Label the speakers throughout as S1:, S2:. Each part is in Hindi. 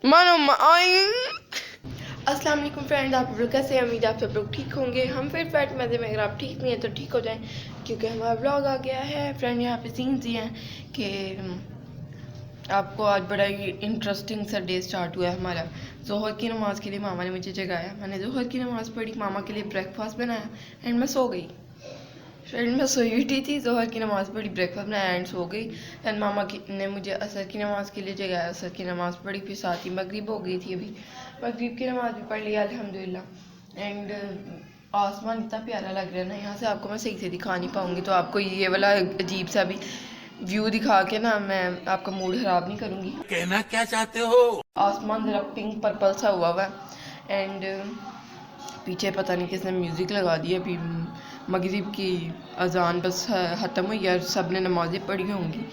S1: मानो अस्सलाम वालेकुम फ्रेंड्स, आप लोग कैसे हैं? उम्मीद आप सब लोग ठीक होंगे। हम फिर फैट मज़े में, अगर आप ठीक नहीं हैं तो ठीक हो जाएं, क्योंकि हमारा व्लॉग आ गया है। फ्रेंड यहाँ पे सीन्स ये हैं कि आपको आज बड़ा ही इंटरेस्टिंग सा डे स्टार्ट हुआ है हमारा। जोहर की नमाज़ के लिए मामा ने मुझे जगाया, मैंने जोहर की नमाज़ पढ़ी, मामा के लिए ब्रेकफास्ट बनाया एंड मैं सो गई। फ्रेंड मैं सोई उठी थी, जोहर की नमाज़ पढ़ी, ब्रेकफास्ट बनाया एंड सो गई। एंड मामा ने मुझे असर की नमाज़ के लिए जगाया, असर की नमाज़ पढ़ी, फिर साथ ही मगरिब हो गई थी। अभी मगरिब की नमाज़ भी पढ़ लिया अल्हम्दुलिल्लाह। एंड आसमान इतना प्यारा लग रहा है ना, यहाँ से आपको मैं सही से दिखा नहीं पाऊँगी, तो आपको ये वाला अजीब सा भी व्यू दिखा के ना मैं आपका मूड ख़राब नहीं करूँगी।
S2: कहना क्या चाहते हो?
S1: आसमान ज़रा पिंक पर्पल सा हुआ हुआ है एंड पीछे पता नहीं किसने म्यूज़िक लगा दी है। अभी मगरिब की अजान बस ख़त्म हुई है और सब ने नमाज़ें पढ़ी होंगी।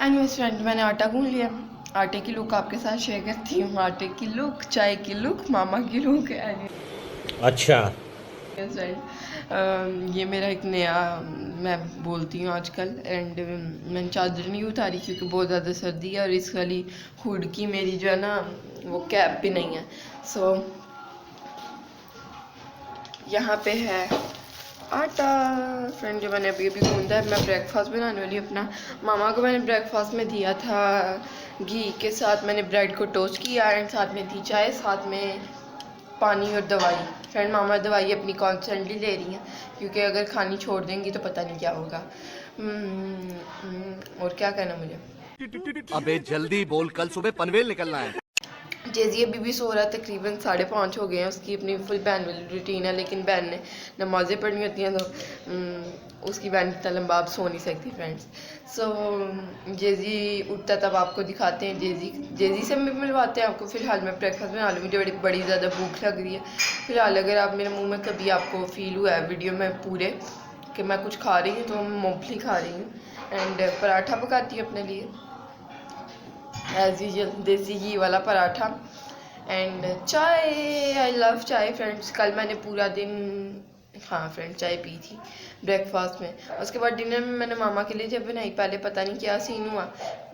S1: एनीवेज फ्रेंड, मैंने आटा गूंद लिया। आटे की लुक आपके साथ शेयर करती हूँ, आटे की लुक, चाय की लुक, मामा की लुक।
S2: अच्छा।
S1: फ्रेंड ये मेरा एक नया मैं बोलती हूँ आजकल। एंड मैंने चादर नहीं उतारी क्योंकि बहुत ज़्यादा सर्दी है और इस वाली हुड की मेरी जो है ना वो कैप भी नहीं है। सो यहाँ पे है आटा फ्रेंड जो मैंने अभी अभी गूंदा है। मैं ब्रेकफास्ट बनाने वाली हूँ अपना। मामा को मैंने ब्रेकफास्ट में दिया था घी के साथ, मैंने ब्रेड को टोस्ट किया एंड साथ में दी चाय, साथ में पानी और दवाई। फ्रेंड मामा दवाई अपनी कॉन्स्टेंटली ले रही हैं क्योंकि अगर खानी छोड़ देंगी तो पता नहीं क्या होगा। और क्या कहना मुझे,
S2: अबे जल्दी बोल, कल सुबह पनवेल निकलना है।
S1: जेजी अभी भी सो रहा है, तकरीबन 5:30 हो गए हैं। उसकी अपनी फुल बहन वाली रूटीन है, लेकिन बहन ने नमाज़ें पढ़नी होती हैं तो उसकी बहन इतना लंबा आप सो नहीं सकती फ्रेंड्स। सो जेजी उठता तब आपको दिखाते हैं, जेजी से भी मिलवाते हैं आपको। फ़िलहाल मैं ब्रेकफास्ट बना लूँ, मुझे बड़ी ज़्यादा भूख लग रही है। फ़िलहाल अगर आप मेरे मुँह में कभी आपको फ़ील हुआ है वीडियो में पूरे कि मैं कुछ खा रही हूँ तो मैं मूँगफली खा रही हूँ एंड पराठा पकाती हूँ अपने लिए एज यूजल, देसी घी वाला पराठा एंड चाय। आई लव चाय फ्रेंड्स। कल मैंने पूरा दिन हाँ फ्रेंड चाय पी थी ब्रेकफास्ट में। उसके बाद डिनर में मैंने मामा के लिए जब बनाई, पहले पता नहीं क्या सीन हुआ,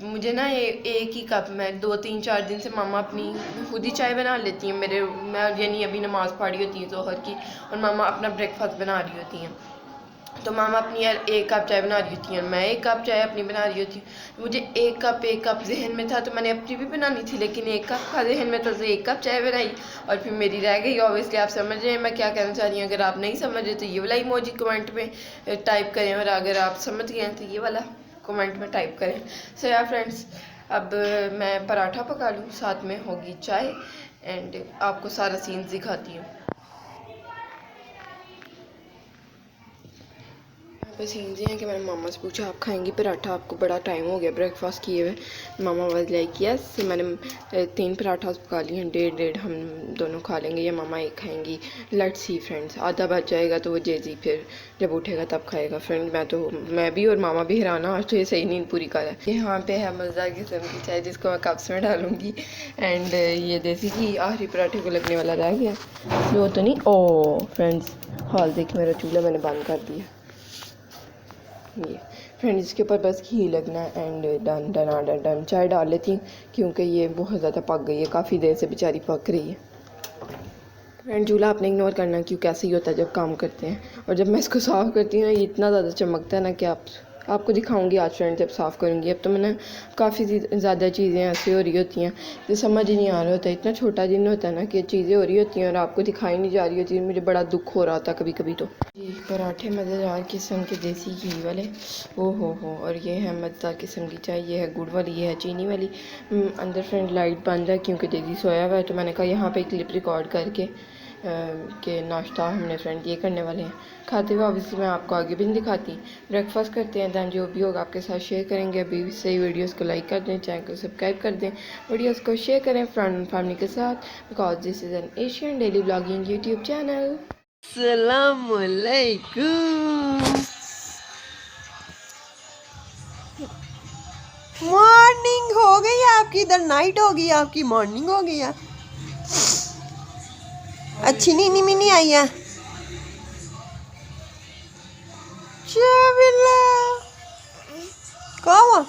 S1: मुझे ना एक ही कप में 2-3-4 दिन से मामा अपनी खुद ही चाय बना लेती हैं मेरे। मैं यानी अभी नमाज़ पढ़ी होती है जोहर की और मामा अपना ब्रेकफास्ट बना रही होती हैं, तो मामा अपनी यार 1 कप चाय बना रही होती हैं, मैं 1 कप चाय अपनी बना रही होती हूँ। मुझे 1 कप जहन में था तो मैंने अपनी भी बनानी थी, लेकिन 1 कप का जहन में था तो 1 कप चाय बनाई और फिर मेरी रह गई। ऑब्वियसली आप समझ रहे हैं मैं क्या कहना चाह रही हूँ। अगर आप नहीं समझ रहे तो ये वाला इमोजी कमेंट में टाइप करें, और अगर आप समझ गए हैं तो ये वाला कमेंट में टाइप करें। सो यार फ्रेंड्स, अब मैं पराठा पका लूँ, साथ में होगी चाय एंड आपको सारा सीन दिखाती हूँ। बस सीन्स हैं कि मैंने मामा से पूछा आप खाएंगी पराठा, आपको बड़ा टाइम हो गया ब्रेकफास्ट किए हुए। मामा वाज लाइक यस। मैंने 3 पराठा पका लिए हैं, 1.5 हम दोनों खा लेंगे या मामा 1 खाएंगी। लेट्स सी फ्रेंड्स, आधा बच जाएगा तो वो जेजी फिर जब उठेगा तब खाएगा। फ्रेंड मैं भी और मामा भी हैरान, आज तो ये सही नींद पूरी कर है। यहाँ पे है मज़ेदार किस्म की चाय जिसको मैं कप्स में डालूँगी एंड ये देसी घी आखिरी पराठे को लगने वाला रह गया, वो तो नहीं। ओ फ्रेंड्स हाल देखिए, मेरा चूल्हा मैंने बंद कर दिया। ये फ्रेंड इसके ऊपर बस घी लगना है and done done done done. चाय डाल लेती हूँ क्योंकि ये बहुत ज़्यादा पक गई है, काफ़ी देर से बेचारी पक रही है। फ्रेंड चूल्हा आपने इग्नोर करना क्यों, कैसे ही होता है जब काम करते हैं। और जब मैं इसको साफ़ करती हूँ ये इतना ज़्यादा चमकता है ना कि आपको दिखाऊंगी आज फ्रेंड जब साफ़ करूँगी। अब तो मैंने काफ़ी ज़्यादा चीज़ें ऐसी हो रही होती हैं जो समझ ही नहीं आ रहा होता, इतना छोटा दिन होता है ना कि चीज़ें हो रही होती हैं और आपको दिखाई नहीं जा रही होती। मुझे बड़ा दुख हो रहा था कभी कभी। तो ये पराठे मज़ेदार किस्म के देसी घी वाले, ओ हो। और ये है मज़ेदार किस्म की चाय, ये है गुड़ वाली, ये है चीनी वाली। अंदर फ्रेंड लाइट बंद है क्योंकि दीदी सोया हुआ है, तो मैंने कहा यहाँ पे क्लिप रिकॉर्ड करके के नाश्ता हमने फ्रेंड ये करने वाले हैं। खाते हुए ऑब्वियसली मैं आपको आगे भी नहीं दिखाती। ब्रेकफास्ट करते हैं, दैन जो भी होगा आपके साथ शेयर करेंगे। अभी सही वीडियोस को लाइक कर दें, चैनल को सब्सक्राइब कर दें, वीडियोस को शेयर करें फ्रेंड एंड फैमिली के साथ, because this is an Asian daily blogging YouTube channel. अस्सलाम वालेकुम।
S3: मॉर्निंग हो गई आपकी, इधर नाइट हो गई आपकी, मॉर्निंग हो गई है। अच्छी नींद में नहीं आई है। क्या हुआ?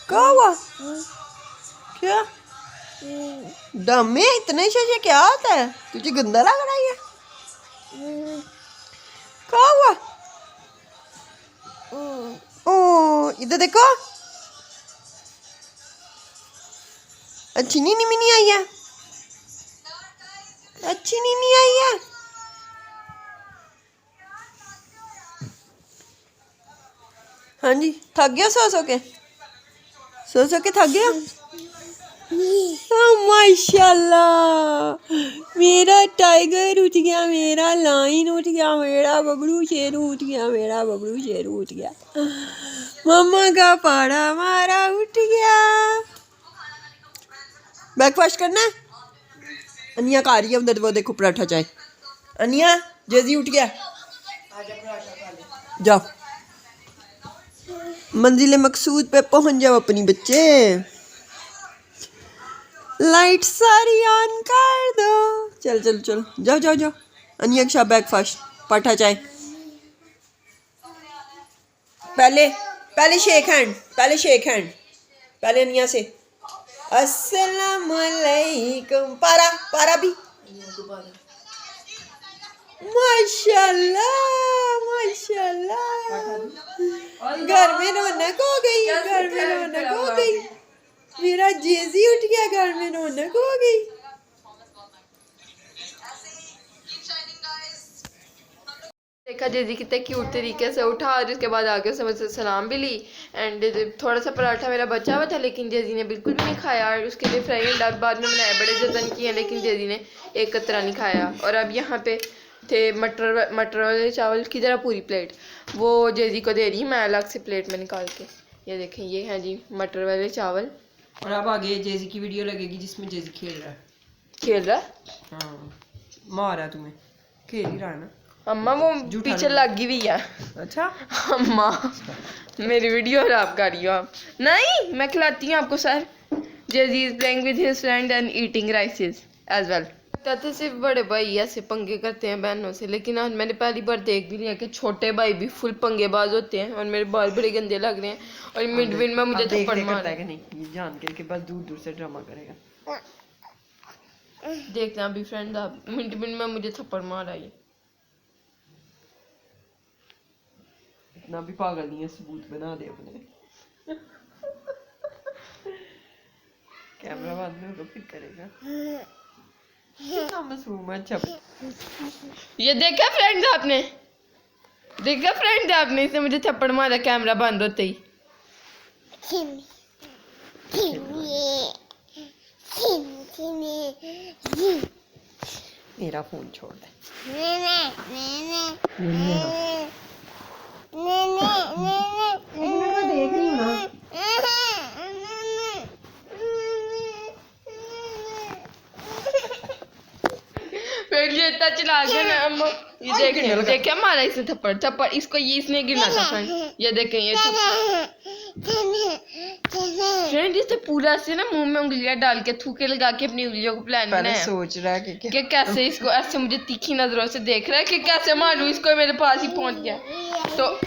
S3: क्या हुआ? क्या दमे इतने शे क्या होता है? तुझे गंदा लग रहा है? क्या हुआ? ओ इधर देखो, अच्छी नींद में नहीं आई है, अच्छी नींद नहीं आई है। हाँ जी, थक गया सो के थक गया। माशाल्लाह, मेरा टाइगर उठ गया, मेरा लाइन उठ गया, मेरा बबलू शेर उठ गया, मेरा बबलू शेर उठ गया। मम्मा का पाड़ा मारा उठ गया। ब्रेकफास्ट करना है? अनिया खा रही है उधर, वो देखो पराठा चाय। अनिया जेजी उठ गया, जाओ मंजिल मकसूद पे पहुंच जाओ अपनी बच्चे। लाइट सारी ऑन कर दो। चल चल चल, जाओ जाओ जाओ। अनिया के साथ ब्रेकफास्ट, पराठा चाय। पहले शेक हैंड, पहले अनिया से अस्सलाम वालेकुम। पारा भी माशाल्लाह माशाल्लाह। घर में रौनक हो गई, घर में रौनक हो गई। मेरा जेजी उठ गया, घर में रौनक हो गई।
S1: देखा जेजी कितने क्यूट तरीके से उठा और उसके बाद आके उसने मुझसे सलाम भी ली। एंड थोड़ा सा पराठा मेरा बचा हुआ था लेकिन जेजी ने बिल्कुल भी नहीं खाया और उसके लिए फ्राई एंड बाद में बनाया, बड़े जतन किए लेकिन जेजी ने एक कतरा नहीं खाया। और अब यहाँ पे थे मटर वाले चावल की तरह पूरी प्लेट, वो जेजी को दे रही मैं अलग से प्लेट में निकाल के। ये देखें, ये है जी मटर वाले चावल।
S3: और अब आगे जेजी की वीडियो लगेगी जिसमें जेजी खेल रहा है। हाँ, मारा तुम्हें, खेल ही रहा है ना।
S1: अम्मा वो पीछे लगी हुई है।
S3: अच्छा
S1: अम्मा मेरी वीडियो खराब कर रही हो आप। नहीं, मैं खिलाती हूँ आपको sir. JG is playing with his friend and eating rices as well. तो सिर्फ बड़े भाई ऐसे पंगे करते हैं बहनों से, लेकिन आज मैंने पहली बार देख भी लिया कि छोटे भाई भी फुल पंगेबाज होते हैं। और मेरे बाल बड़े गंदे लग रहे हैं और मिड विंड में मुझे थप्पड़ मारा है।
S3: नहीं, ये जान के बस दूर दूर से ड्रामा करेगा।
S1: देखना अभी फ्रेंड, आप मिड विंड में मुझे थप्पड़ मारा है।
S3: इतना भी पागल नहीं है, सबूत बना दे अपने। कैमरा बाद में तो फिर करेगा। मासूम है। अच्छा,
S1: ये देखा फ्रेंड्स आपने, इसने मुझे थप्पड़ मारा कैमरा बंद होते ही।
S3: मेरा फोन छोड़ दे। देख रही हूँ ना।
S1: फिर ये इतना चला गया ना अम्मा। ये देखे मारा इसने थप्पड़ इसको, ये इसने गिरना था फ्रेंड। ये देखें, ये फ्रेंड इसने पूरा से ना मुंह में उंगलियां डाल के थूके लगा के अपनी उंगलियों को प्लान बनाया।
S3: सोच रहा है
S1: कि कैसे इसको ऐसे मुझे तीखी नजरों से देख रहा है कि कैसे मारूं इसको, मेरे पास ही पहुंच गया। तो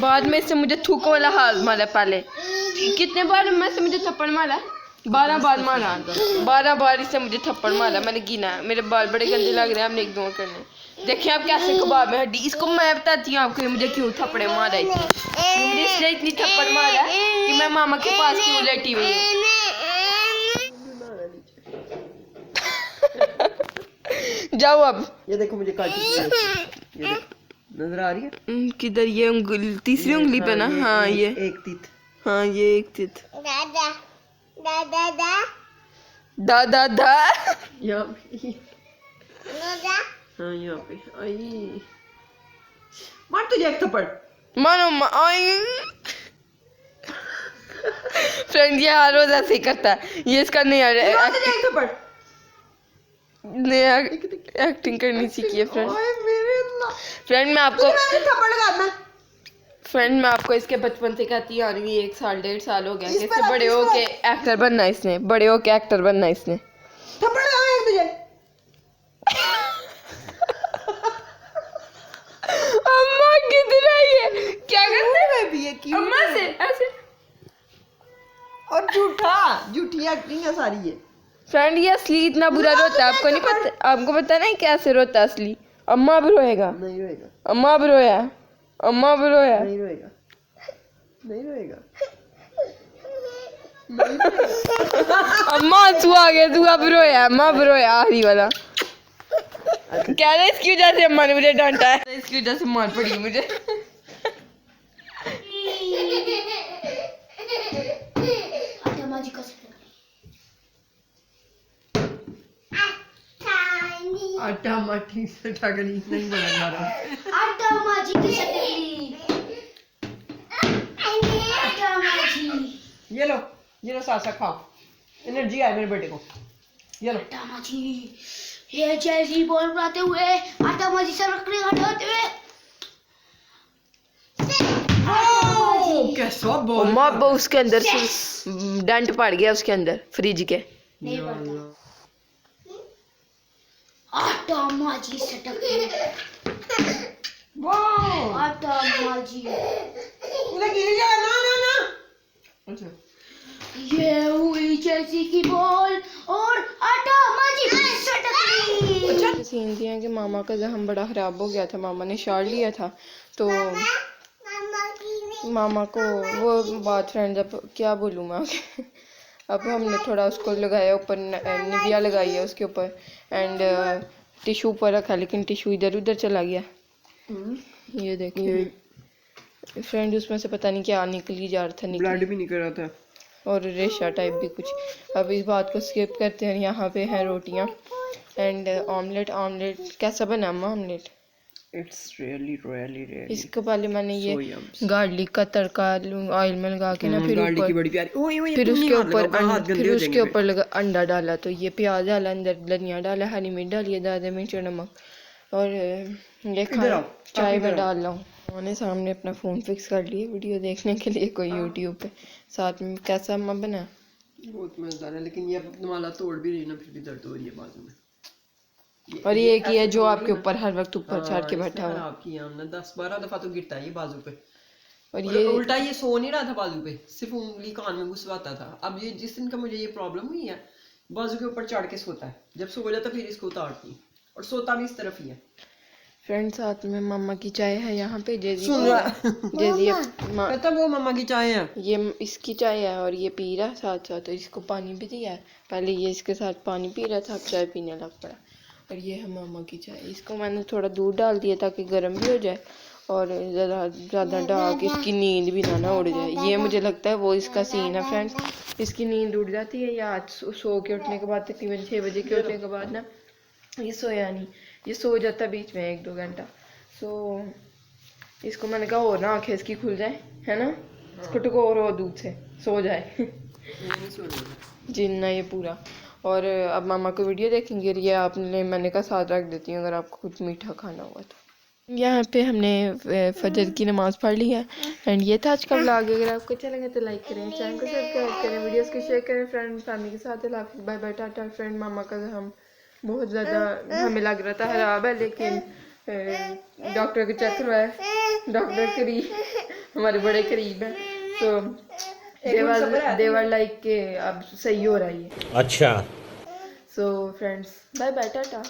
S1: बाद में इससे मुझे थूकों वाला हाल मारा। पहले कितने बार मैं से मुझे थप्पड़ मारा? 12 बार मारा, 12 बार इससे मुझे थप्पड़ मारा। मैंने गिना, मेरे बाल बड़े गंदे लग रहे हैं, हमने इग्नोर करने। देखिए आप कैसे कबाब में हड्डी। इसको मैं बताती हूँ आपको मुझे क्यों थप्पड़े मारा इतनी। मुझे इसलिए इतनी थप्पड़ मारा कि मैं मामा के पास क्यों लेटी हुई हूँ। जाओ अब।
S3: ये देखो मुझे काटी। ये देखो, नजर आ रही है
S1: किधर? ये उंगली, तीसरी उंगली पे ना। हाँ ये
S3: एक तीत।
S1: हाँ ये एक तीत। दा
S3: यहाँ पे। हाँ यहाँ पे। आई मार तुझे एक थप्पड़।
S1: मानो फ्रेंड ये हर रोज ऐसे ही करता है। ये इसका नहीं आ रहा है।
S3: एक थप्पड़।
S1: नया एक्टिंग करनी सीखी है फ्रेंड। फ्रेंड मैं आपको इसके बचपन से कहती आ रही हूँ, 1 साल 1.5 साल हो गया कि इससे बड़े हो के एक्टर बनना इसने,
S3: थप्पड़ लगाया तुझे।
S1: अम्मा किधर है? ये क्या करते हैं?
S3: भी है क्यों?
S1: अम्मा से ऐसे
S3: और झूठी एक्टिंग है सारी ये।
S1: फ्रेंड ये असली इतना बुरा रोता है, आपको नहीं पता? आपको पता नहीं कैसे रोता है असली? अम्मा अब रोएगा,
S3: नहीं रोएगा,
S1: अम्मा अब रोया, अम्मा अब रोया।
S3: नहीं रोएगा, नहीं रोएगा।
S1: अम्मा आंसू आ गया, तू अब रोया, अम्मा अब रोया आखिरी वाला। कह रहे इसकी वजह से अम्मा ने मुझे डांटा है, इसकी वजह से मार पड़ी मुझे।
S3: आटा माठी से ठगनी नहीं बोला जा रहा।
S4: आटा माजी की शक्ली, आटा माजी,
S3: ये लो सासा खाओ, एनर्जी आए मेरे बेटे को। ये लो
S4: आटा माजी, ये जैसी बॉल बनाते हुए आटा माजी से रखने हटाते हुए।
S3: कैसा बॉल।
S1: अम्मा अब उसके अंदर से डेंट पड़ गया, उसके अंदर फ्रिज के।
S4: नहीं पड़ता। आटा माजी से टकराई,
S3: वाह
S4: आटा माजी,
S3: लगी नहीं जा ना। अच्छा
S4: ये हुई जैसी की बॉल और आटा माजी से टकराई।
S1: सीन दिया कि मामा का जख्म बड़ा ख़राब हो गया था, मामा ने शार लिया था, तो मामा को वो बात फ्रेंड, अब क्या बोलूँ मैं आगे। अब हमने थोड़ा उसको लगाया ऊपर, निविया लगाई है उसके ऊपर, एंड टिशू ऊपर रखा, लेकिन टिशू इधर उधर चला गया। ये देखिए फ्रेंड, उसमें से पता नहीं क्या निकली जा रहा था,
S3: ब्लड भी निकल रहा था
S1: और रेशा टाइप भी कुछ। अब इस बात को स्किप करते हैं। यहाँ पे हैं रोटियाँ एंड ऑमलेट। कैसा बना अम्मा ऑमलेट?
S3: इट्स रियली
S1: इसको पहले मैंने ये गार्लिक का तड़का ऑयल में लगा के ना, फिर
S3: गार्लिक की
S1: ऊपर
S3: बड़ी प्यारी। ओए
S1: फिर उसके ऊपर लगा अंडा डाला, तो ये प्याज डाला अंदर, धनिया डाला, हरी मिर्च डाली, दादा मिर्च और नमक, और ये चाय में डाल रहा हूँ। मैंने सामने अपना फ़ोन फिक्स कर लिए वीडियो देखने के लिए, कोई यूट्यूब पे। साथ में कैसा अम्मा बना?
S3: बहुत मजेदार है, लेकिन ये माला तोड़ भी रही ना, फिर भी दर्द हो रही है बाजू में।
S1: और ये एक ही है जो आपके ऊपर हर वक्त ऊपर चढ़ के बैठा हुआ।
S3: आपकी हमने 10-12 दफा तो गिरता है ये बाजू पे,
S1: और
S3: ये उल्टा ये सो नहीं रहा था बाजू पे, सिर्फ उंगली कान में घुसवाता था। अब ये जिस दिन का मुझे ये प्रॉब्लम हुई है, बाजू के ऊपर चढ़ के सोता है, जब सो जाता फिर इसको उतारती, और सोता भी इस तरफ ही है।
S1: फ्रेंड साथ में मम्मा की चाय है यहाँ पे,
S3: सुन रहा
S1: कहता
S3: वो मम्मा की चाय है,
S1: ये इसकी चाय है और ये पी रहा साथ साथ, तो इसको पानी भी दिया है। पहले ये इसके साथ पानी पी रहा था, अब चाय पीने लग पड़ा। और ये है मामा की चाय, इसको मैंने थोड़ा दूध डाल दिया ताकि गर्म भी हो जाए और ज़्यादा डाल के इसकी नींद भी ना उड़ जाए। ये मुझे लगता है वो इसका सीन है फ्रेंड्स, इसकी नींद उड़ जाती है, या आज सो के उठने के बाद, तकरीबन 6 बजे के उठने के बाद ना ये सोया नहीं, ये सो जाता बीच में 1-2 घंटा। सो इसको मैंने कहा और ना आँखें इसकी खुल जाए, है ना, इसको टकोर हो दूध से, सो जाए जिन्ना ये पूरा। और अब मामा को वीडियो देखेंगे, और ये आपने मैंने कहा साथ रख देती हूँ अगर आपको कुछ मीठा खाना हुआ तो। यहाँ पे हमने फजर की नमाज़ पढ़ ली है, एंड ये था आज का व्लॉग। अगर आपको अच्छा लगे तो लाइक करें, चैनल को सब्सक्राइब करें, वीडियोस को शेयर करें फ्रेंड फैमिली के साथ। Bye bye tata friend. मामा का हम बहुत ज़्यादा हमें लग रहा था ख़राब है, लेकिन डॉक्टर को चेक करवाया, डॉक्टर करीब हमारे बड़े करीब हैं, तो देवर लाइक के अब सही हो रहा है।
S2: अच्छा
S1: so friends bye bye Tata.